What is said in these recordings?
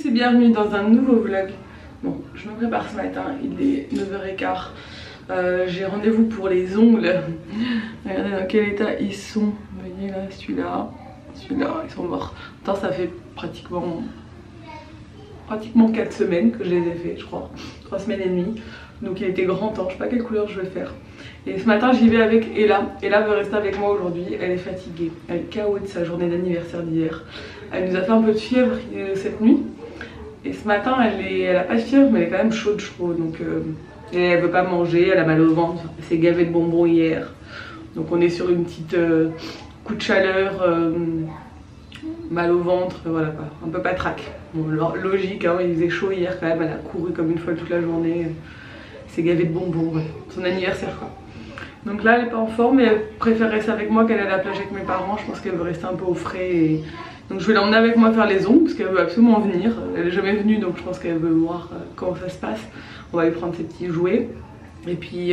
tous et bienvenue dans un nouveau vlog. Bon, je me prépare ce matin, il est 9h15. J'ai rendez-vous pour les ongles. Regardez dans quel état ils sont. Vous voyez là, celui-là, ils sont morts. Attends, ça fait pratiquement 4 semaines que je les ai fait, je crois. 3 semaines et demie. Donc il était grand temps, je sais pas quelle couleur je vais faire. Et ce matin j'y vais avec Ella. Ella veut rester avec moi aujourd'hui, elle est fatiguée. Elle est KO de sa journée d'anniversaire d'hier. Elle nous a fait un peu de fièvre cette nuit. Et ce matin elle a pas de fièvre mais elle est quand même chaude je trouve. Donc et elle veut pas manger, elle a mal au ventre. Elle s'est gavée de bonbons hier. Donc on est sur une petite coup de chaleur, mal au ventre, voilà quoi. Un peu patraque. Bon, logique, hein, il faisait chaud hier quand même, elle a couru comme une folle toute la journée. C'est gavé de bonbons, ouais. Son anniversaire quoi. Donc là elle est pas en forme et elle préfère rester avec moi qu'elle aille à la plage avec mes parents. Je pense qu'elle veut rester un peu au frais et... Donc je vais l'emmener avec moi faire les ongles parce qu'elle veut absolument venir. Elle est jamais venue donc je pense qu'elle veut voir comment ça se passe. On va lui prendre ses petits jouets et puis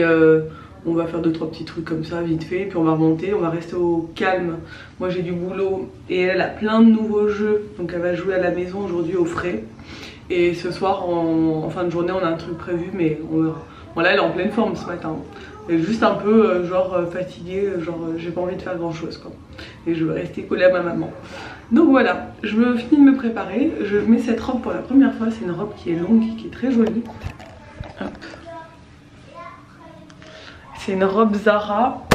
on va faire 2-3 petits trucs comme ça vite fait. Puis on va remonter, on va rester au calme. Moi j'ai du boulot et elle a plein de nouveaux jeux. Donc elle va jouer à la maison aujourd'hui au frais. Et ce soir en fin de journée on a un truc prévu mais on verra. Bon là elle est en pleine forme ce matin. Elle est juste un peu fatiguée, j'ai pas envie de faire grand chose quoi. Et je vais rester collée à ma maman. Donc voilà, je me finis de me préparer. Je mets cette robe pour la première fois. C'est une robe qui est longue, qui est très jolie. C'est une robe Zara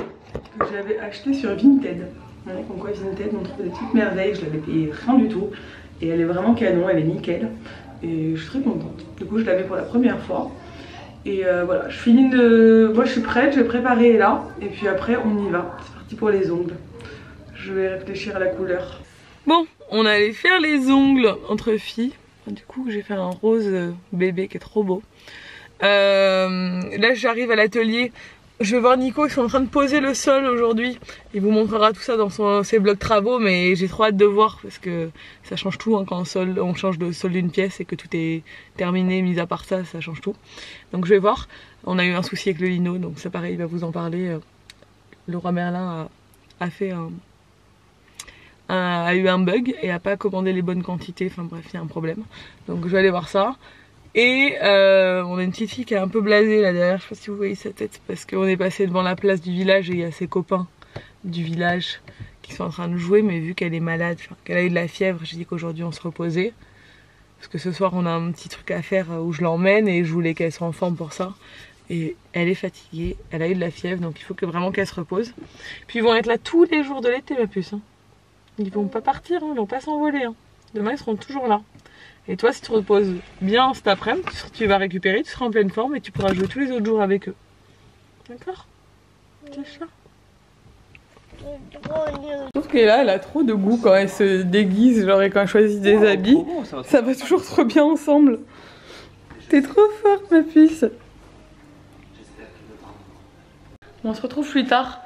que j'avais achetée sur Vinted. Ouais, comme quoi Vinted on trouve des petites merveilles. Je l'avais payée rien du tout. Et elle est vraiment canon, elle est nickel. Et je suis très contente. Du coup je l'avais pour la première fois. Et voilà, je finis de... Moi je suis prête, je vais préparer là. Et puis après on y va. C'est parti pour les ongles. Je vais réfléchir à la couleur. Bon, on allait faire les ongles entre filles. Du coup j'ai fait un rose bébé qui est trop beau. Là j'arrive à l'atelier. Je vais voir Nico qui est en train de poser le sol aujourd'hui. Il vous montrera tout ça dans ses blocs travaux, mais j'ai trop hâte de voir parce que ça change tout hein, quand on change de sol d'une pièce et que tout est terminé, mis à part ça, ça change tout. Donc je vais voir. On a eu un souci avec le lino, donc c'est pareil, il va vous en parler. Le roi Merlin a eu un bug et a pas commandé les bonnes quantités, enfin bref, il y a un problème. Donc je vais aller voir ça. Et on a une petite fille qui est un peu blasée là derrière, je sais pas si vous voyez sa tête, parce qu'on est passé devant la place du village et il y a ses copains du village qui sont en train de jouer, mais vu qu'elle est malade, qu'elle a eu de la fièvre, j'ai dit qu'aujourd'hui on se reposait. Parce que ce soir on a un petit truc à faire où je l'emmène et je voulais qu'elle soit en forme pour ça. Et elle est fatiguée, elle a eu de la fièvre, donc il faut vraiment qu'elle se repose. Puis ils vont être là tous les jours de l'été ma puce. Hein. Ils vont pas partir, hein, ils vont pas s'envoler. Hein. Demain ils seront toujours là. Et toi si tu te reposes bien cet après-midi, tu vas récupérer, tu seras en pleine forme et tu pourras jouer tous les autres jours avec eux. D'accord? C'est ça. Je trouve qu'elle elle a trop de goût quand elle se déguise, genre et quand elle choisit des habits. Bon, ça va toujours trop bien ensemble. T'es trop forte ma puce. Bon, on se retrouve plus tard.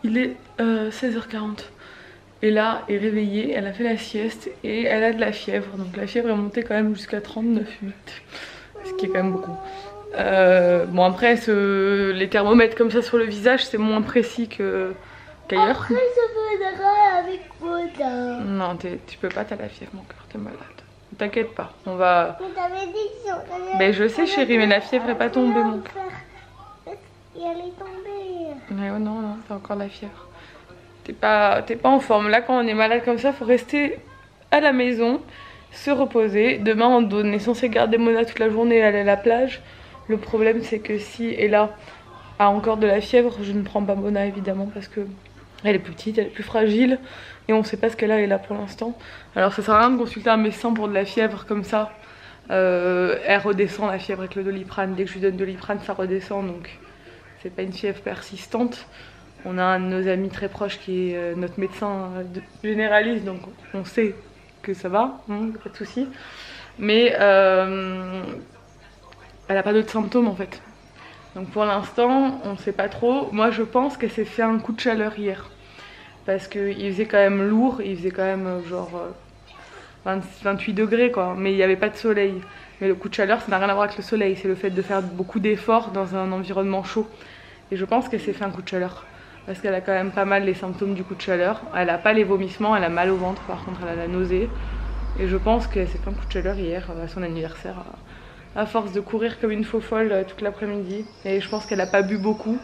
Il est 16h40. Et là, elle est réveillée, elle a fait la sieste et elle a de la fièvre. Donc la fièvre est montée quand même jusqu'à 39,8. Ce qui est quand même beaucoup. Bon après, les thermomètres comme ça sur le visage, c'est moins précis qu'ailleurs. Après, ça viendra avec moi. Non, tu peux pas, t'as la fièvre mon cœur, t'es malade. T'inquiète pas, on va... Mais t'avais dit que si on allait... Ben je sais chérie, mais la fièvre est pas tombée mon cœur. Et elle est tombée. Mais oh non, t'as encore la fièvre. T'es pas en forme. Là, quand on est malade comme ça, faut rester à la maison, se reposer. Demain, on est censé garder Mona toute la journée et aller à la plage. Le problème, c'est que si Ella a encore de la fièvre, je ne prends pas Mona évidemment parce que elle est plus petite, elle est plus fragile et on sait pas ce qu'elle a pour l'instant. Alors, ça sert à rien de consulter un médecin pour de la fièvre comme ça. Elle redescend la fièvre avec le Doliprane. Dès que je lui donne Doliprane, ça redescend donc c'est pas une fièvre persistante. On a un de nos amis très proches qui est notre médecin généraliste, donc on sait que ça va, hein, pas de souci. Mais elle n'a pas d'autres symptômes en fait. Donc pour l'instant, on ne sait pas trop. Moi je pense qu'elle s'est fait un coup de chaleur hier. Parce qu'il faisait quand même lourd, il faisait quand même genre 28 degrés quoi. Mais il n'y avait pas de soleil. Mais le coup de chaleur, ça n'a rien à voir avec le soleil. C'est le fait de faire beaucoup d'efforts dans un environnement chaud. Et je pense qu'elle s'est fait un coup de chaleur. Parce qu'elle a quand même pas mal les symptômes du coup de chaleur. Elle a pas les vomissements, elle a mal au ventre, par contre elle a la nausée. Et je pense qu'elle s'est fait un coup de chaleur hier à son anniversaire, à force de courir comme une faux folle toute l'après-midi. Et je pense qu'elle a pas bu beaucoup.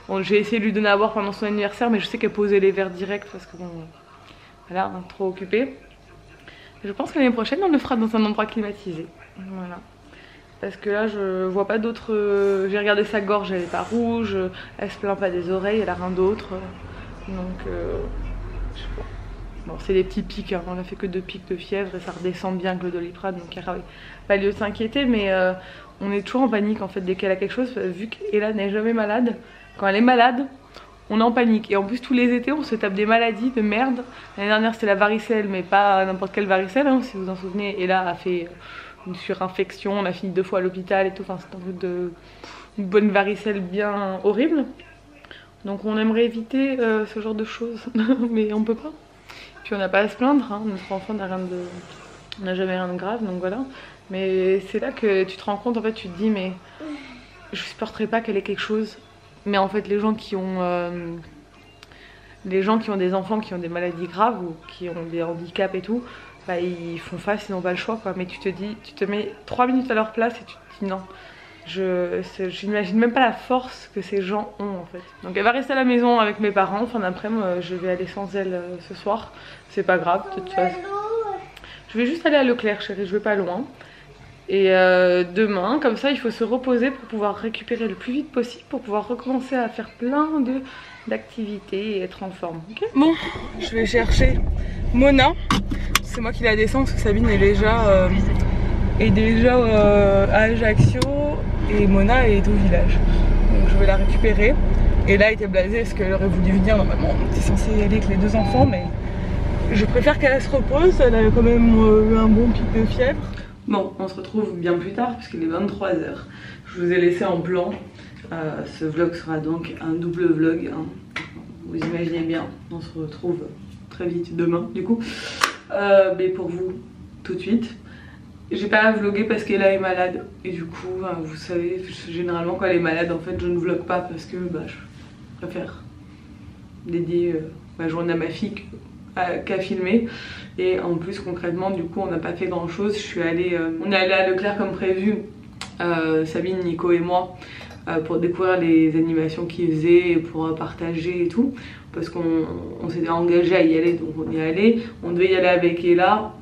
Bon, j'ai essayé de lui donner à boire pendant son anniversaire, mais je sais qu'elle posait les verres direct parce que bon, voilà, trop occupée. Je pense que l'année prochaine on le fera dans un endroit climatisé. Voilà. Parce que là je vois pas d'autres. J'ai regardé sa gorge, elle est pas rouge, elle se plaint pas des oreilles, elle a rien d'autre. Donc je sais pas. Bon, c'est des petits pics, hein. On a fait que 2 pics de fièvre et ça redescend bien que le Doliprane, donc il n'y a pas lieu de s'inquiéter, mais on est toujours en panique en fait dès qu'elle a quelque chose, vu qu'Ella n'est jamais malade. Quand elle est malade, on est en panique. Et en plus tous les étés on se tape des maladies de merde. L'année dernière c'était la varicelle, mais pas n'importe quelle varicelle, hein, si vous en souvenez. Ella a fait une surinfection, on a fini 2 fois à l'hôpital et tout, enfin c'est un truc de une bonne varicelle bien horrible. Donc on aimerait éviter ce genre de choses, mais on peut pas. Puis on n'a pas à se plaindre, hein. Notre enfant n'a jamais rien de grave, donc voilà. Mais c'est là que tu te rends compte, en fait, tu te dis, mais je supporterais pas qu'elle ait quelque chose. Mais en fait, les gens qui ont des enfants qui ont des maladies graves ou qui ont des handicaps et tout, bah ils font face, ils n'ont pas le choix, quoi. Mais tu te mets 3 minutes à leur place et tu te dis non. Je n'imagine même pas la force que ces gens ont en fait. Donc elle va rester à la maison avec mes parents. Fin d'après-midi, je vais aller sans elle ce soir. C'est pas grave, de toute façon. Je vais juste aller à Leclerc, chérie, je vais pas loin. Et demain, comme ça, il faut se reposer pour pouvoir récupérer le plus vite possible, pour pouvoir recommencer à faire plein d'activités et être en forme. Okay. Bon, je vais chercher Mona. C'est moi qui la descends parce que Sabine est déjà à Ajaccio. Et Mona est au village, donc je vais la récupérer. Et là elle était blasée parce qu'elle aurait voulu venir, normalement on était censé y aller avec les 2 enfants, mais je préfère qu'elle se repose, elle a quand même eu un bon pic de fièvre. Bon, on se retrouve bien plus tard puisqu'il est 23 h. Je vous ai laissé en plan, ce vlog sera donc un double vlog, hein. Vous imaginez bien, on se retrouve très vite demain du coup, mais pour vous tout de suite. J'ai pas vlogué parce qu'Ella est malade et du coup vous savez généralement quand elle est malade en fait je ne vlog pas parce que bah, je préfère dédier ma journée à ma fille qu'à filmer. Et en plus concrètement du coup on n'a pas fait grand chose. On est allé à Leclerc comme prévu, Sabine, Nico et moi, pour découvrir les animations qu'ils faisaient, pour partager et tout, parce qu'on s'était engagé à y aller, donc on y est allé. On devait y aller avec Ella,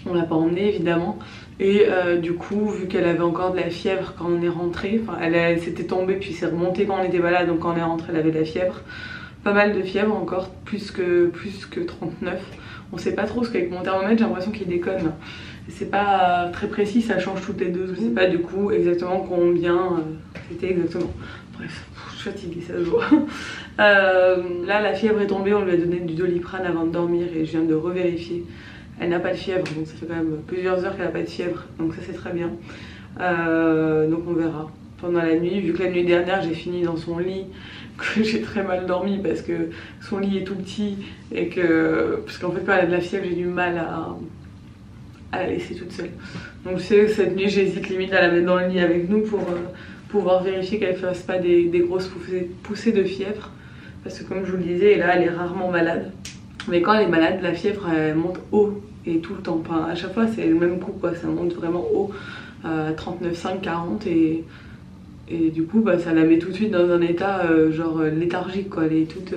on l'a pas emmenée évidemment. Et du coup, vu qu'elle avait encore de la fièvre quand on est rentré, enfin elle s'était tombée puis c'est remonté quand on était malade, donc quand on est rentré elle avait de la fièvre. Pas mal de fièvre encore, plus que 39. On sait pas trop parce qu'avec mon thermomètre j'ai l'impression qu'il déconne. C'est pas très précis, ça change toutes les 2. Je sais pas du coup exactement combien c'était exactement. Bref, je suis fatiguée, ça se voit. Là la fièvre est tombée, on lui a donné du Doliprane avant de dormir et je viens de revérifier. Elle n'a pas de fièvre, donc ça fait quand même plusieurs heures qu'elle n'a pas de fièvre, donc ça c'est très bien. Donc on verra pendant la nuit, vu que la nuit dernière j'ai fini dans son lit, que j'ai très mal dormi parce que son lit est tout petit et parce qu'en fait quand elle a de la fièvre j'ai du mal à la laisser toute seule. Donc je sais que cette nuit j'hésite limite à la mettre dans le lit avec nous pour pouvoir vérifier qu'elle ne fasse pas des grosses poussées de fièvre, parce que comme je vous le disais, là elle est rarement malade. Mais quand elle est malade, la fièvre elle monte haut et tout le temps. Enfin, à chaque fois c'est le même coup quoi, ça monte vraiment haut, 39,5, 40 et du coup bah, ça la met tout de suite dans un état genre léthargique quoi. Elle est toute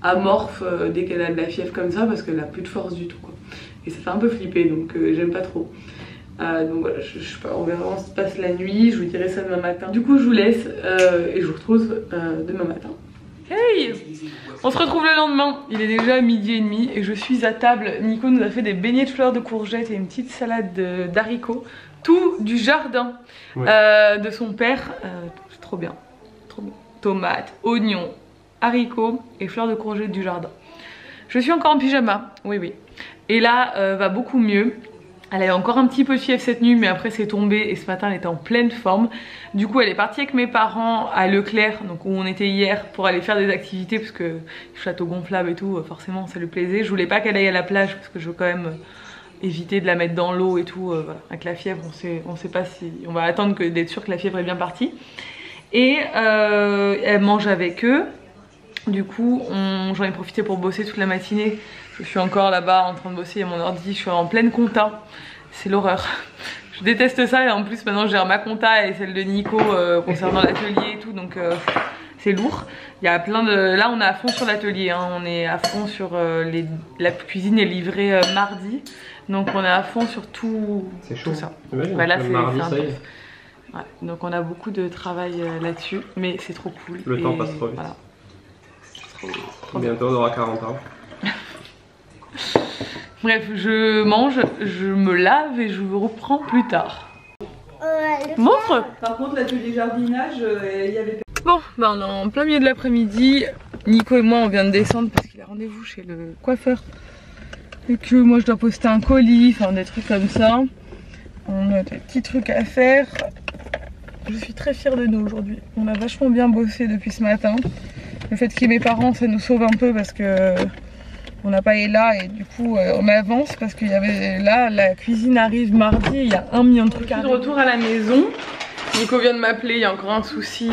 amorphe dès qu'elle a de la fièvre comme ça parce qu'elle a plus de force du tout quoi. Et ça fait un peu flipper donc j'aime pas trop. Donc voilà, je sais pas, on verra comment se passe la nuit, je vous dirai ça demain matin. Du coup je vous laisse et je vous retrouve demain matin. Hey! On se retrouve le lendemain, il est déjà 12h30 et je suis à table. Nico nous a fait des beignets de fleurs de courgettes et une petite salade d'haricots. Tout du jardin de son père. C'est trop bien, trop bien. Tomates, oignons, haricots et fleurs de courgettes du jardin. Je suis encore en pyjama, oui oui. Et là va beaucoup mieux. Elle avait encore un petit peu de fièvre cette nuit mais après c'est tombé et ce matin elle était en pleine forme. Du coup elle est partie avec mes parents à Leclerc, donc où on était hier, pour aller faire des activités parce que château gonflable et tout, forcément ça lui plaisait. Je voulais pas qu'elle aille à la plage parce que je veux quand même éviter de la mettre dans l'eau et tout. Voilà. Avec la fièvre on sait pas si... On va attendre d'être sûr que la fièvre est bien partie. Et elle mange avec eux. Du coup j'en ai profité pour bosser toute la matinée. Je suis encore là-bas en train de bosser à mon ordi, je suis en pleine compta. C'est l'horreur. Je déteste ça et en plus maintenant je gère ma compta et celle de Nico concernant l'atelier et tout, donc c'est lourd. Il y a plein de... Là on est à fond sur l'atelier, hein. On est à fond sur la cuisine est livrée mardi, donc on est à fond sur tout ça. Ouais, bah, là c'est mardi, ça y est. Ouais, donc on a beaucoup de travail là-dessus, mais c'est trop cool. Le temps passe trop vite. Voilà. Trop bientôt on aura 40 ans. Bref, je mange, je me lave et je vous reprends plus tard. Montre. Par contre l'atelier jardinage, il y avait... Bon, bah on est en plein milieu de l'après-midi. Nico et moi on vient de descendre parce qu'il a rendez-vous chez le coiffeur. Et que moi je dois poster un colis, enfin des trucs comme ça. On a des petits trucs à faire. Je suis très fière de nous aujourd'hui. On a vachement bien bossé depuis ce matin. Le fait qu'il y ait mes parents, ça nous sauve un peu parce que on n'a pas Ella et du coup on avance parce qu'il y avait là, la cuisine arrive mardi et il y a 1 million de trucs à faire. De retour à la maison. Nico vient de m'appeler, il y a encore un souci.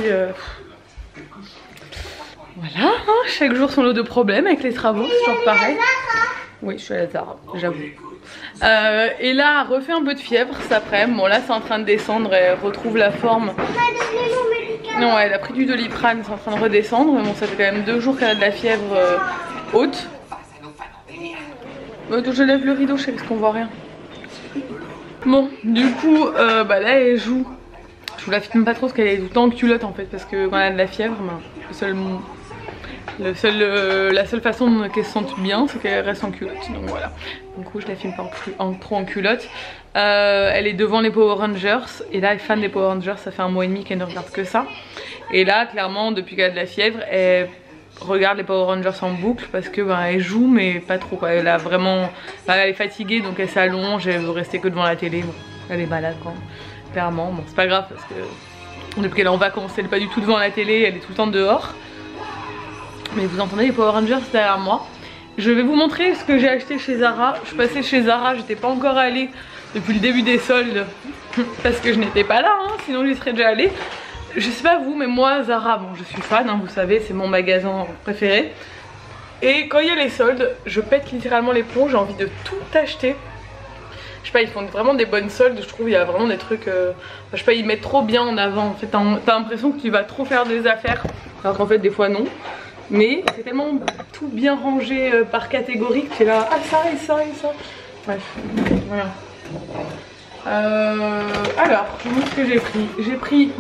Voilà, hein, chaque jour son lot de problèmes avec les travaux, c'est toujours pareil. Oui, je suis à la Zara, j'avoue. Et là, elle refait un peu de fièvre cet après-midi. Bon, là, c'est en train de descendre, elle retrouve la forme. Non, elle a pris du Doliprane, c'est en train de redescendre. Mais bon, ça fait quand même 2 jours qu'elle a de la fièvre haute. Je lève le rideau, chérie, parce qu'on voit rien. Bon, du coup, bah là, elle joue. Je vous la filme pas trop parce qu'elle est tout le temps en culotte en fait, parce que quand elle a de la fièvre, la seule façon qu'elle se sente bien, c'est qu'elle reste en culotte. Donc voilà. Du coup, je la filme pas trop en culotte. Elle est devant les Power Rangers et là, elle est fan des Power Rangers. Ça fait 1 mois et demi qu'elle ne regarde que ça. Et là, clairement, depuis qu'elle a de la fièvre, elle regarde les Power Rangers en boucle parce que elle joue, mais pas trop quoi. Elle a vraiment, elle est fatiguée, donc elle s'allonge. Elle veut rester que devant la télé. Bon, elle est malade quand même. Clairement, bon c'est pas grave parce que depuis qu'elle est en vacances, elle est pas du tout devant la télé, elle est tout le temps dehors. Mais vous entendez les Power Rangers derrière moi. Je vais vous montrer ce que j'ai acheté chez Zara. Je suis passée chez Zara, j'étais pas encore allée depuis le début des soldes parce que je n'étais pas là, hein, sinon j'y serais déjà allée. Je sais pas vous, mais moi Zara, bon je suis fan, hein, vous savez, c'est mon magasin préféré. Et quand il y a les soldes, je pète littéralement les plombs, j'ai envie de tout acheter. Je sais pas, ils font vraiment des bonnes soldes, je trouve. Il y a vraiment des trucs, je sais pas, ils mettent trop bien en avant. En fait, t'as l'impression que tu vas trop faire des affaires, alors qu'en fait des fois non. Mais c'est tellement tout bien rangé par catégorie que tu es là, ah ça et ça et ça. Bref, voilà. Alors, je vous montre ce que j'ai pris. J'ai pris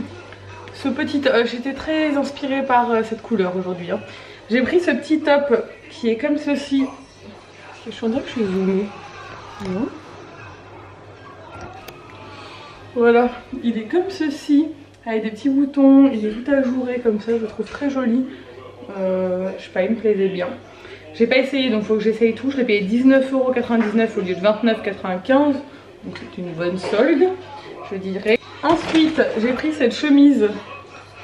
ce petit top, j'étais très inspirée par cette couleur aujourd'hui, hein. J'ai pris ce petit top qui est comme ceci. Je suis en train que je suis zoomée. Non. Voilà, il est comme ceci, avec des petits boutons, il est tout ajouré comme ça, je le trouve très joli. Je sais pas, il me plaisait bien. J'ai pas essayé, donc il faut que j'essaye tout. Je l'ai payé 19,99 € au lieu de 29,95 €, donc c'est une bonne solde, je dirais. Ensuite, j'ai pris cette chemise,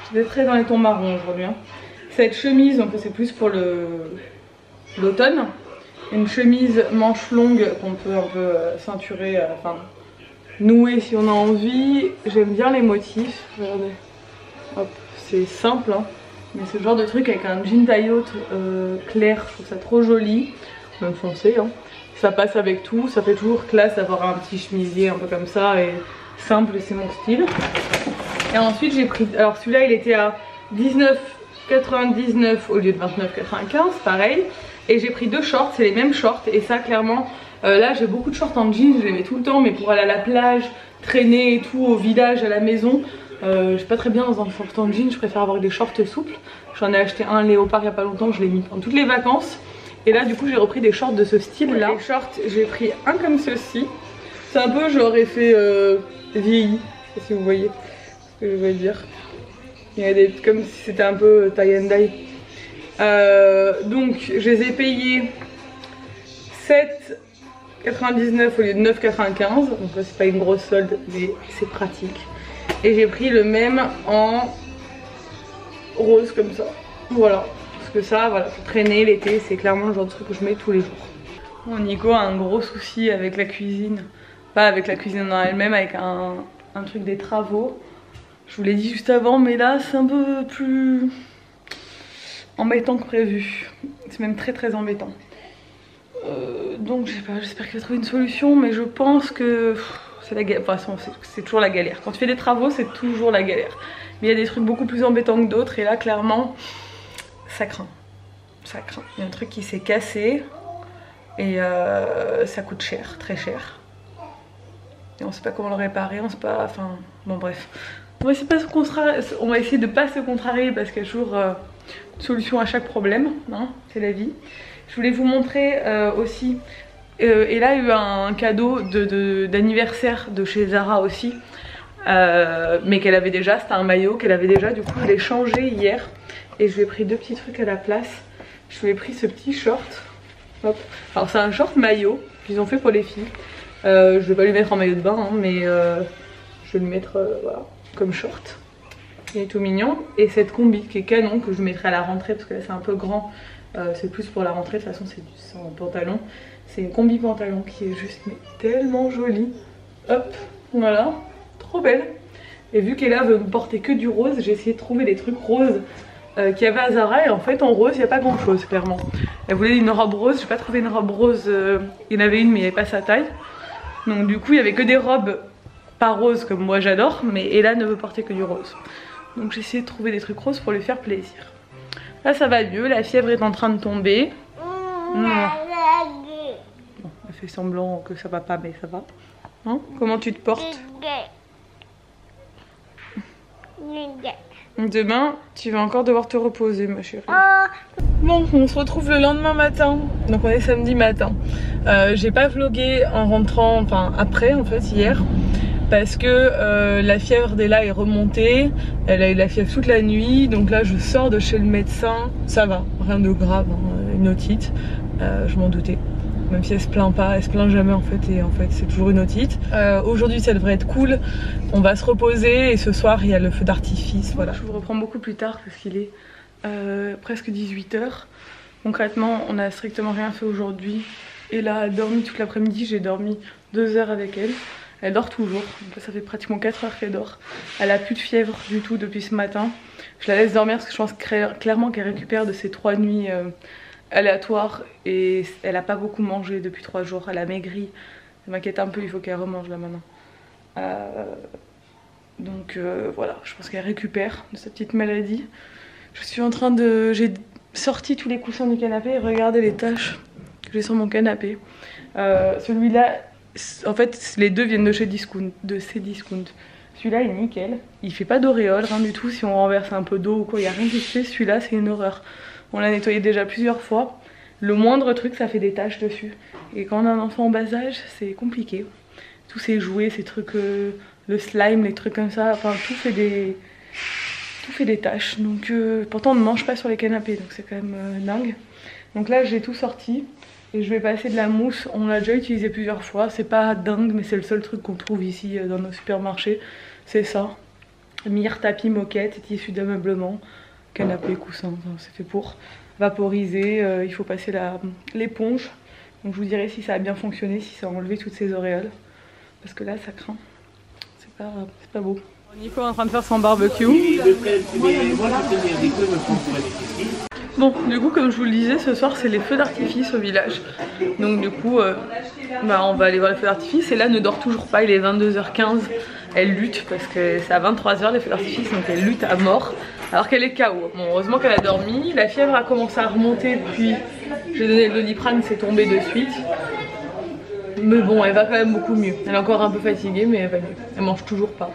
je vais très dans les tons marrons aujourd'hui, hein. Cette chemise, donc c'est plus pour l'automne. Une chemise manche longue qu'on peut un peu ceinturer, enfin nouer si on a envie. J'aime bien les motifs, regardez, hop, c'est simple hein. Mais c'est le genre de truc avec un jean taille haute clair, je trouve ça trop joli, même foncé hein. Ça passe avec tout, ça fait toujours classe d'avoir un petit chemisier un peu comme ça et simple, et c'est mon style. Et ensuite j'ai pris, alors celui-là il était à 19,99 € au lieu de 29,95 €, pareil. Et j'ai pris 2 shorts, c'est les mêmes shorts et ça clairement... là j'ai beaucoup de shorts en jeans, je les mets tout le temps, mais pour aller à la plage, traîner et tout, au village, à la maison, je suis pas très bien dans un short en jeans, je préfère avoir des shorts souples. J'en ai acheté un léopard il y a pas longtemps, je l'ai mis pendant toutes les vacances. Et là du coup j'ai repris des shorts de ce style là. Les shorts, j'ai pris un comme ceci. C'est un peu, je l'aurais fait vieilli, je sais pas si vous voyez ce que je veux dire. Il y a des, comme si c'était un peu tie and dye. Donc je les ai payés 7,99 € au lieu de 9,95 €. Donc là c'est pas une grosse solde mais c'est pratique. Et j'ai pris le même en rose comme ça. Voilà. Parce que ça, voilà, pour traîner l'été, c'est clairement le genre de truc que je mets tous les jours. Bon, Nico a un gros souci avec la cuisine. Pas avec la cuisine en elle-même, avec un truc des travaux. Je vous l'ai dit juste avant, mais là c'est un peu plus embêtant que prévu. C'est même très embêtant. Donc je sais pas, j'espère qu'il va trouver une solution, mais je pense que c'est la galère. Enfin, c'est toujours la galère. Quand tu fais des travaux, c'est toujours la galère. Mais il y a des trucs beaucoup plus embêtants que d'autres, et là clairement, ça craint. Ça craint. Il y a un truc qui s'est cassé, et ça coûte cher, très cher. Et on sait pas comment le réparer, on sait pas. Enfin, bon bref. On va essayer de pas se contrarier parce qu'il y a toujours une solution à chaque problème, hein, c'est la vie. Je voulais vous montrer aussi, Ella a eu un cadeau d'anniversaire de chez Zara aussi, mais qu'elle avait déjà, c'était un maillot qu'elle avait déjà, du coup je l'ai changé hier et je lui ai pris 2 petits trucs à la place. Je lui ai pris ce petit short, hop. Alors c'est un short maillot qu'ils ont fait pour les filles, je vais pas lui mettre en maillot de bain, hein, mais je vais le mettre voilà, comme short. Il est tout mignon. Et cette combi qui est canon, que je mettrai à la rentrée parce que là c'est un peu grand, c'est plus pour la rentrée, de toute façon c'est en pantalon. C'est une combi pantalon qui est juste mais tellement jolie. Hop, voilà, trop belle. Et vu qu'Ella veut me porter que du rose, j'ai essayé de trouver des trucs roses qu'il y avait à Zara. Et en fait en rose il n'y a pas grand chose clairement. Elle voulait une robe rose, j'ai pas trouvé une robe rose, il y en avait une mais il n'y avait pas sa taille. Donc du coup il n'y avait que des robes pas roses comme moi j'adore, mais Ella ne veut porter que du rose. Donc j'ai essayé de trouver des trucs roses pour lui faire plaisir. Là ça va mieux, la fièvre est en train de tomber. Bon, elle fait semblant que ça va pas, mais ça va. Hein? Comment tu te portes? Demain, tu vas encore devoir te reposer, ma chérie. Bon, on se retrouve le lendemain matin. Donc on est samedi matin. J'ai pas vlogué en rentrant, enfin après en fait hier. Parce que la fièvre d'Ella est remontée. Elle a eu la fièvre toute la nuit. Donc là je sors de chez le médecin. Ça va, rien de grave, hein, une otite. Je m'en doutais. Même si elle se plaint pas, elle se plaint jamais en fait, et en fait c'est toujours une otite. Aujourd'hui ça devrait être cool, on va se reposer et ce soir il y a le feu d'artifice, voilà. Je vous reprends beaucoup plus tard parce qu'il est presque 18 h. Concrètement on a strictement rien fait aujourd'hui. Ella a dormi toute l'après-midi, j'ai dormi 2 heures avec elle. Elle dort toujours, donc là, ça fait pratiquement 4 heures qu'elle dort. Elle a plus de fièvre du tout depuis ce matin. Je la laisse dormir parce que je pense clairement qu'elle récupère de ces 3 nuits aléatoire, et elle a pas beaucoup mangé depuis 3 jours, elle a maigri, ça m'inquiète un peu, il faut qu'elle remange là maintenant. Donc voilà, je pense qu'elle récupère de sa petite maladie. Je suis en train de... J'ai sorti tous les coussins du canapé et regardez les taches que j'ai sur mon canapé. Celui-là, en fait les deux viennent de chez Discount, de Cdiscount. Celui-là est nickel, il fait pas d'auréole, rien du tout, si on renverse un peu d'eau ou quoi, il n'y a rien qui se fait. Celui-là c'est une horreur. On l'a nettoyé déjà plusieurs fois. Le moindre truc, ça fait des taches dessus. Et quand on a un enfant en bas âge, c'est compliqué. Tous ces jouets, ces trucs, le slime, les trucs comme ça, enfin tout fait des taches. Donc pourtant on ne mange pas sur les canapés, donc c'est quand même dingue. Donc là j'ai tout sorti et je vais passer de la mousse. On l'a déjà utilisé plusieurs fois. C'est pas dingue, mais c'est le seul truc qu'on trouve ici dans nos supermarchés. C'est ça. Mire, tapis, moquette, tissu d'ameublement. Canapé, coussin, c'est fait pour vaporiser. Il faut passer l'éponge. Donc je vous dirai si ça a bien fonctionné, si ça a enlevé toutes ces auréoles. Parce que là ça craint. C'est pas beau. Nico est en train de faire son barbecue. Bon, du coup comme je vous le disais, ce soir c'est les feux d'artifice au village. Donc du coup on va aller voir les feux d'artifice. Et là ne dort toujours pas, il est 22 h 15. Elle lutte parce que c'est à 23 h les feux d'artifice, donc elle lutte à mort alors qu'elle est KO. Bon, heureusement qu'elle a dormi. La fièvre a commencé à remonter depuis j'ai donné le Doliprane, c'est tombé de suite. Mais bon, elle va quand même beaucoup mieux. Elle est encore un peu fatiguée, mais elle va mieux. Elle mange toujours pas.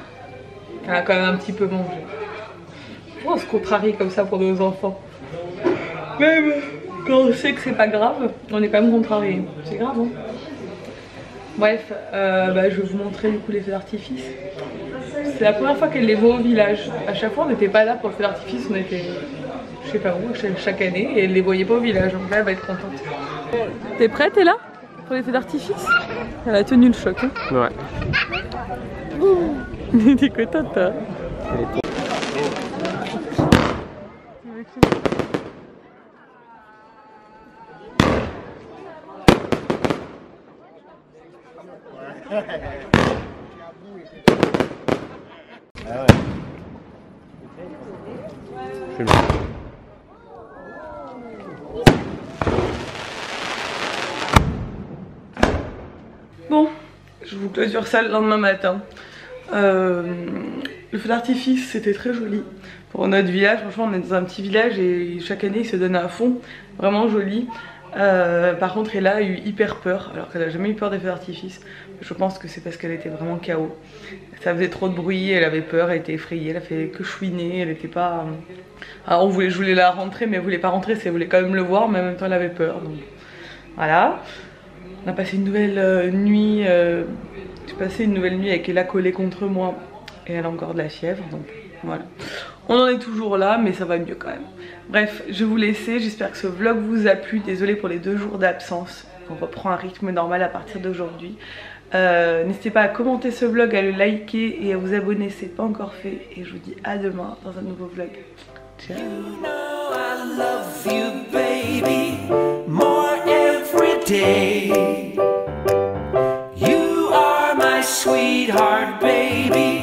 Elle a quand même un petit peu mangé. On se contrarie comme ça pour nos enfants. Même quand on sait que c'est pas grave, on est quand même contrarié. C'est grave, hein. Bref, je vais vous montrer du coup les feux d'artifice. C'est la première fois qu'elle les voit au village. À chaque fois on n'était pas là pour le feu d'artifice, on était je sais pas où chaque année et elle les voyait pas au village. Donc là elle va être contente. T'es prête, t'es là pour les feux d'artifice? Elle a tenu le choc, hein? Ouais. T'es contente, toi? Bon, je vous clôture ça le lendemain matin. Le feu d'artifice c'était très joli pour notre village. Franchement on est dans un petit village et chaque année il se donne à fond, vraiment joli. Par contre Ella a eu hyper peur alors qu'elle a jamais eu peur des feux d'artifice. Je pense que c'est parce qu'elle était vraiment KO. Ça faisait trop de bruit, elle avait peur, elle était effrayée, elle a fait que chouiner, elle était pas... Alors je voulais la rentrer mais elle voulait pas rentrer, elle voulait quand même le voir mais en même temps elle avait peur. Donc voilà. On a passé une nouvelle nuit, j'ai passé une nouvelle nuit avec Ella collée contre moi et elle a encore de la fièvre donc voilà. On en est toujours là mais ça va mieux quand même. Bref, je vais vous laisser, j'espère que ce vlog vous a plu, désolée pour les 2 jours d'absence. On reprend un rythme normal à partir d'aujourd'hui. N'hésitez pas à commenter ce vlog, à le liker et à vous abonner si ce n'est pas encore fait. Et je vous dis à demain dans un nouveau vlog. Ciao. You are my sweetheart, baby.